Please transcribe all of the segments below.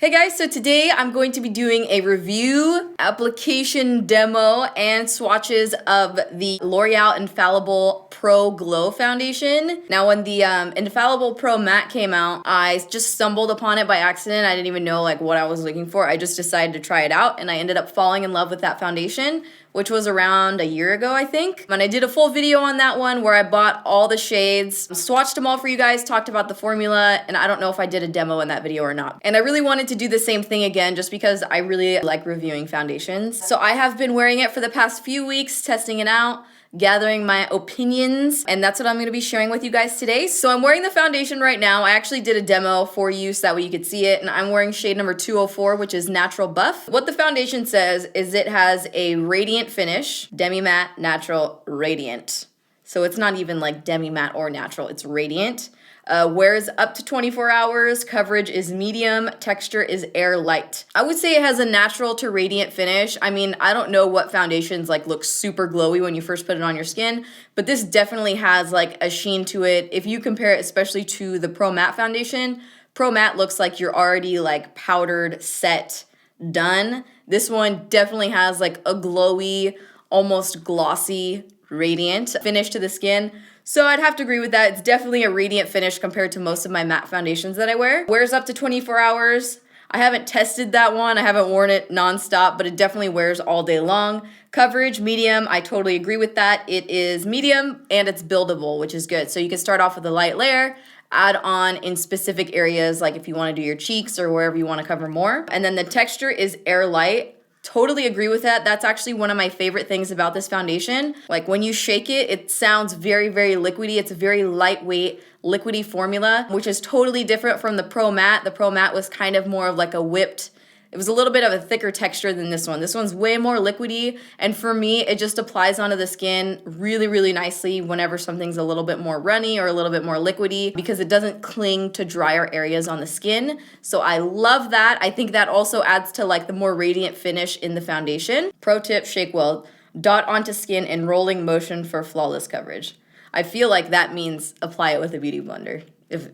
Hey guys, so today I'm going to be doing a review, application demo, and swatches of the L'Oreal Infallible Pro Glow Foundation. Now when the Infallible Pro Matte came out, I just stumbled upon it by accident. I didn't even know like what I was looking for. I just decided to try it out and I ended up falling in love with that foundation, which was around a year ago, I think. And I did a full video on that one where I bought all the shades, swatched them all for you guys, talked about the formula, and I don't know if I did a demo in that video or not. And I really wanted to do the same thing again just because I really like reviewing foundations. So I have been wearing it for the past few weeks, testing it out, gathering my opinions, and that's what I'm gonna be sharing with you guys today. So I'm wearing the foundation right now. I actually did a demo for you so that way you could see it, and I'm wearing shade number 204, which is Natural Buff. What the foundation says is it has a radiant finish, demi-matte, natural, radiant. So it's not even like demi-matte or natural, it's radiant. Wears up to 24 hours, coverage is medium, texture is air light. I would say it has a natural to radiant finish. I mean, I don't know what foundations like look super glowy when you first put it on your skin, but this definitely has like a sheen to it. If you compare it especially to the Pro Matte foundation, Pro Matte looks like you're already like powdered, set, done. This one definitely has like a glowy, almost glossy, radiant finish to the skin. So I'd have to agree with that. It's definitely a radiant finish compared to most of my matte foundations that I wear. Wears up to 24 hours. I haven't tested that one. I haven't worn it nonstop, but it definitely wears all day long. Coverage, medium. I totally agree with that. It is medium and it's buildable, which is good. So you can start off with a light layer, add on in specific areas, like if you want to do your cheeks or wherever you want to cover more. And then the texture is air light. Totally agree with that. That's actually one of my favorite things about this foundation. Like when you shake it, it sounds very, very liquidy. It's a very lightweight, liquidy formula, which is totally different from the Pro Matte. The Pro Matte was kind of more of like a whipped, it was a little bit of a thicker texture than this one. This one's way more liquidy, and for me, it just applies onto the skin really, really nicely whenever something's a little bit more runny or a little bit more liquidy because it doesn't cling to drier areas on the skin. So I love that. I think that also adds to like the more radiant finish in the foundation. Pro tip, shake well. Dot onto skin in rolling motion for flawless coverage. I feel like that means apply it with a beauty blender. If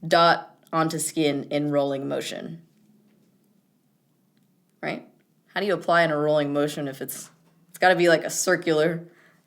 dot onto skin in rolling motion. Right? How do you apply in a rolling motion if it's got to be like a circular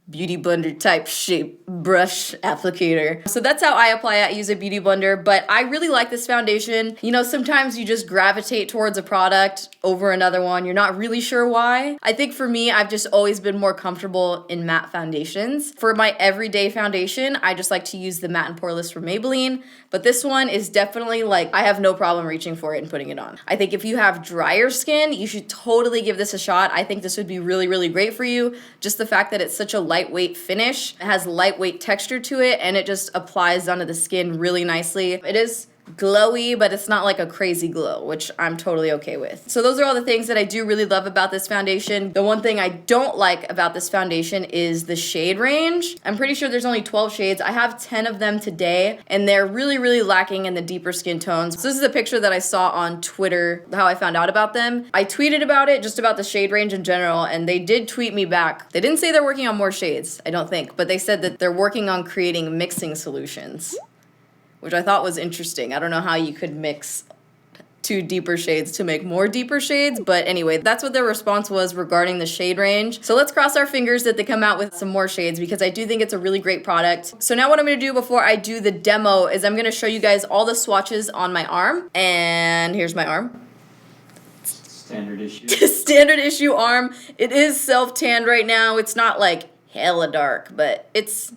beauty blender type shape brush applicator. So that's how I apply it. I use a beauty blender, but I really like this foundation. You know, sometimes you just gravitate towards a product over another one. You're not really sure why. I think for me, I've just always been more comfortable in matte foundations. For my everyday foundation, I just like to use the Matte and Poreless from Maybelline, but this one is definitely like, I have no problem reaching for it and putting it on. I think if you have drier skin, you should totally give this a shot. I think this would be really, really great for you. Just the fact that it's such a lightweight finish, it has lightweight texture to it, and it just applies onto the skin really nicely. It is glowy, but it's not like a crazy glow, which I'm totally okay with. So those are all the things that I do really love about this foundation. The one thing I don't like about this foundation is the shade range. I'm pretty sure there's only 12 shades. I have 10 of them today, and they're really, really lacking in the deeper skin tones. So this is a picture that I saw on Twitter, how I found out about them. I tweeted about it, just about the shade range in general, and they did tweet me back. They didn't say they're working on more shades, I don't think, but they said that they're working on creating mixing solutions, which I thought was interesting. I don't know how you could mix two deeper shades to make more deeper shades, but anyway, that's what their response was regarding the shade range. So let's cross our fingers that they come out with some more shades because I do think it's a really great product. So now what I'm gonna do before I do the demo is I'm gonna show you guys all the swatches on my arm, and here's my arm. Standard issue. Standard issue arm. It is self-tanned right now. It's not like hella dark, but it's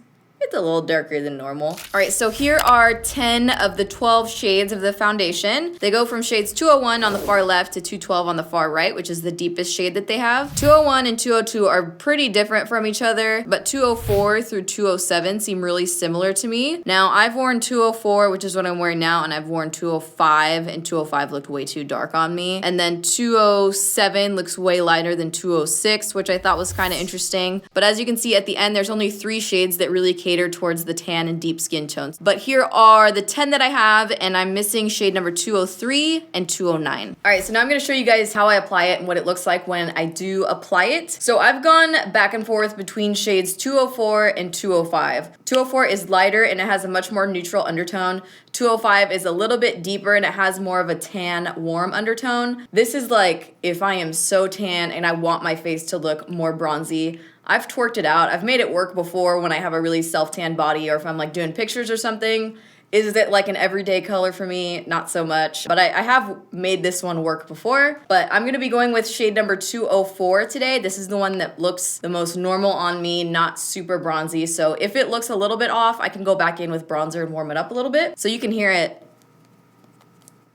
a little darker than normal. All right, so here are 10 of the 12 shades of the foundation. They go from shades 201 on the far left to 212 on the far right, which is the deepest shade that they have. 201 and 202 are pretty different from each other, but 204 through 207 seem really similar to me. Now, I've worn 204, which is what I'm wearing now, and I've worn 205, and 205 looked way too dark on me. And then 207 looks way lighter than 206, which I thought was kind of interesting. But as you can see at the end, there's only 3 shades that really came cater towards the tan and deep skin tones. But here are the 10 that I have, and I'm missing shade number 203 and 209. All right, so now I'm gonna show you guys how I apply it and what it looks like when I do apply it. So I've gone back and forth between shades 204 and 205. 204 is lighter and it has a much more neutral undertone. 205 is a little bit deeper and it has more of a tan, warm undertone. This is like if I am so tan and I want my face to look more bronzy. I've twerked it out. I've made it work before when I have a really self-tan body or if I'm like doing pictures or something. Is it like an everyday color for me? Not so much. But I have made this one work before. But I'm gonna be going with shade number 204 today. This is the one that looks the most normal on me, not super bronzy. So if it looks a little bit off, I can go back in with bronzer and warm it up a little bit. So you can hear it.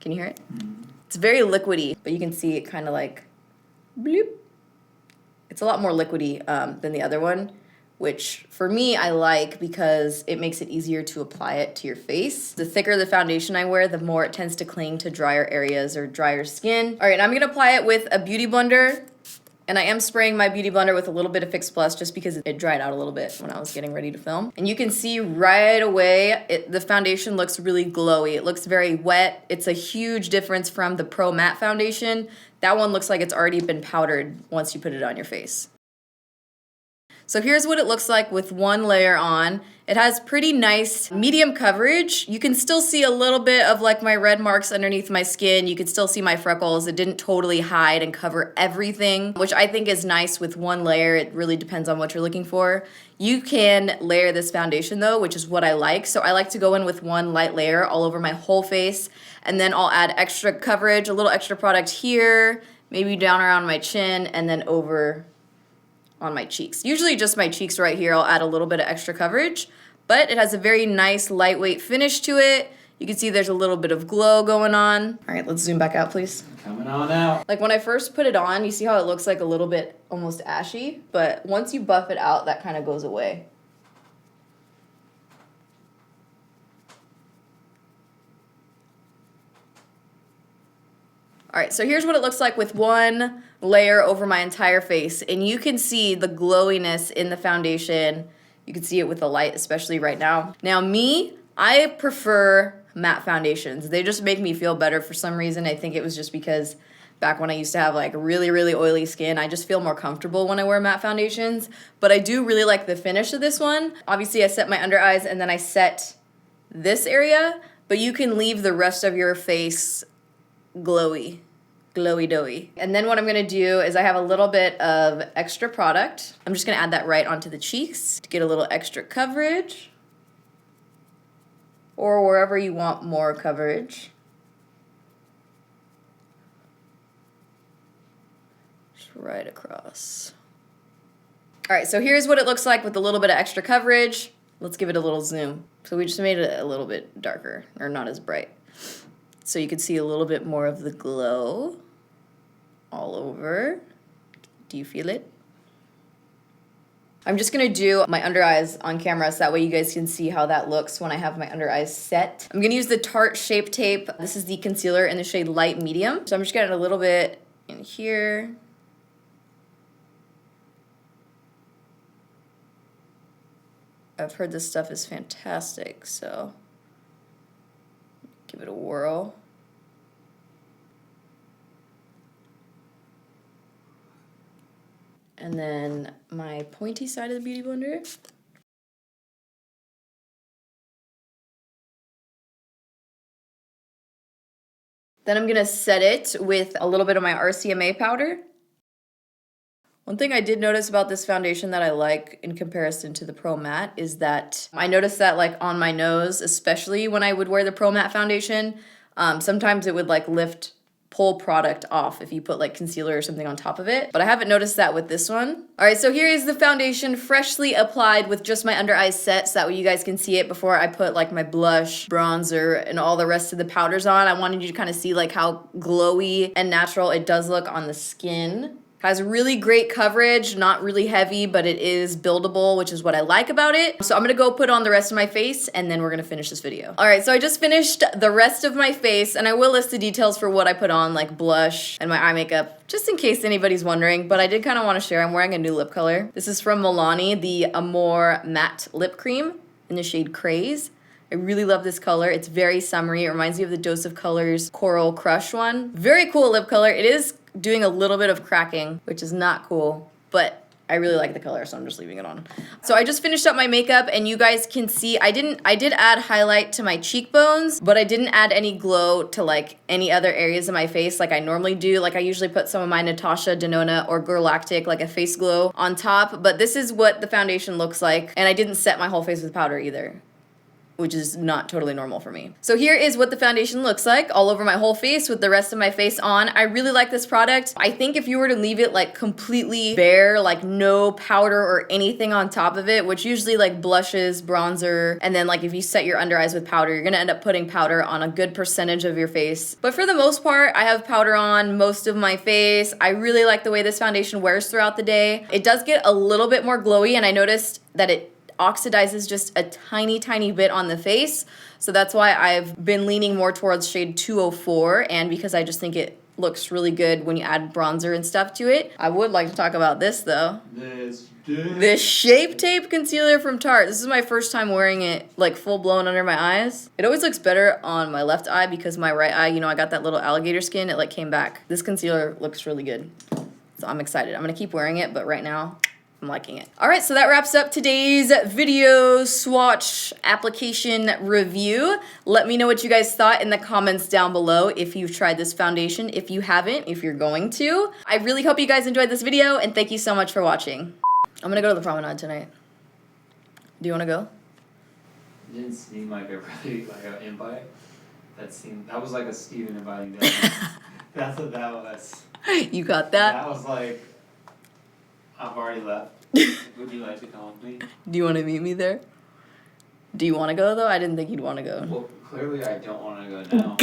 Can you hear it? It's very liquidy, but you can see it kind of like bloop. It's a lot more liquidy than the other one, which for me I like because it makes it easier to apply it to your face. The thicker the foundation I wear, the more it tends to cling to drier areas or drier skin. All right, I'm gonna apply it with a beauty blender, and I am spraying my beauty blender with a little bit of Fix Plus just because it dried out a little bit when I was getting ready to film. And you can see right away, the foundation looks really glowy. It looks very wet. It's a huge difference from the Pro Matte foundation. That one looks like it's already been powdered once you put it on your face. So here's what it looks like with one layer on. It has pretty nice medium coverage. You can still see a little bit of like my red marks underneath my skin. You can still see my freckles. It didn't totally hide and cover everything, which I think is nice with one layer. It really depends on what you're looking for. You can layer this foundation though, which is what I like. So I like to go in with one light layer all over my whole face, and then I'll add extra coverage, a little extra product here, maybe down around my chin, and then over on my cheeks. Usually just my cheeks right here, I'll add a little bit of extra coverage, but it has a very nice lightweight finish to it. You can see there's a little bit of glow going on. All right, let's zoom back out, please. Coming on out. Like when I first put it on, you see how it looks like a little bit almost ashy, but once you buff it out, that kind of goes away. All right, so here's what it looks like with one layer over my entire face, and you can see the glowiness in the foundation. You can see it with the light, especially right now. Now me, I prefer matte foundations. They just make me feel better for some reason. I think it was just because back when I used to have like really, really oily skin, I just feel more comfortable when I wear matte foundations. But I do really like the finish of this one. Obviously I set my under eyes and then I set this area, but you can leave the rest of your face glowy doughy. And then what I'm gonna do is I have a little bit of extra product. I'm just gonna add that right onto the cheeks to get a little extra coverage, or wherever you want more coverage. Just right across. All right, so here's what it looks like with a little bit of extra coverage. Let's give it a little zoom. So we just made it a little bit darker, or not as bright. So you can see a little bit more of the glow all over. Do you feel it? I'm just gonna do my under eyes on camera so that way you guys can see how that looks when I have my under eyes set. I'm gonna use the Tarte Shape Tape. This is the concealer in the shade Light Medium. So I'm just getting a little bit in here. I've heard this stuff is fantastic, so give it a whirl. And then my pointy side of the beauty blender. Then I'm gonna set it with a little bit of my RCMA powder. One thing I did notice about this foundation that I like in comparison to the Pro Matte is that I noticed that like on my nose, especially when I would wear the Pro Matte foundation, sometimes it would like pull product off if you put like concealer or something on top of it. But I haven't noticed that with this one. All right, so here is the foundation freshly applied with just my under eyes set so that way you guys can see it before I put like my blush, bronzer, and all the rest of the powders on. I wanted you to kind of see like how glowy and natural it does look on the skin. Has really great coverage, not really heavy, but it is buildable, which is what I like about it. So I'm gonna go put on the rest of my face and then we're gonna finish this video. All right, so I just finished the rest of my face and I will list the details for what I put on, like blush and my eye makeup, just in case anybody's wondering, but I did kind of want to share. I'm wearing a new lip color. This is from Milani, the Amore Matte Lip Cream in the shade Craze. I really love this color. It's very summery. It reminds me of the Dose of Colors Coral Crush one. Very cool lip color. It is doing a little bit of cracking, which is not cool, but I really like the color, so I'm just leaving it on. So I just finished up my makeup, and you guys can see I did add highlight to my cheekbones, but I didn't add any glow to like any other areas of my face like I normally do. Like I usually put some of my Natasha Denona or Galactic, like a face glow on top, but this is what the foundation looks like, and I didn't set my whole face with powder either, which is not totally normal for me. So here is what the foundation looks like all over my whole face with the rest of my face on. I really like this product. I think if you were to leave it like completely bare, like no powder or anything on top of it, which usually like blushes, bronzer, and then like if you set your under eyes with powder, you're gonna end up putting powder on a good percentage of your face. But for the most part, I have powder on most of my face. I really like the way this foundation wears throughout the day. It does get a little bit more glowy, and I noticed that it oxidizes just a tiny bit on the face, so that's why I've been leaning more towards shade 204, and because I just think it looks really good when you add bronzer and stuff to it. I would like to talk about this though. This Shape Tape concealer from Tarte. This is my first time wearing it like full blown under my eyes. It always looks better on my left eye because my right eye, you know, I got that little alligator skin, it like came back. This concealer looks really good, so I'm excited. I'm gonna keep wearing it, but right now I'm liking it. All right, so that wraps up today's video swatch application review. Let me know what you guys thought in the comments down below if you've tried this foundation. If you haven't, if you're going to. I really hope you guys enjoyed this video, and thank you so much for watching. I'm gonna go to the promenade tonight. Do you wanna go? It didn't seem like a really like an invite. That was like a Steven inviting them. That's what that was. You got that? That was like, I've already left. Would you like to come with me? Do you want to meet me there? Do you want to go though? I didn't think you'd want to go. Well, clearly I don't want to go now.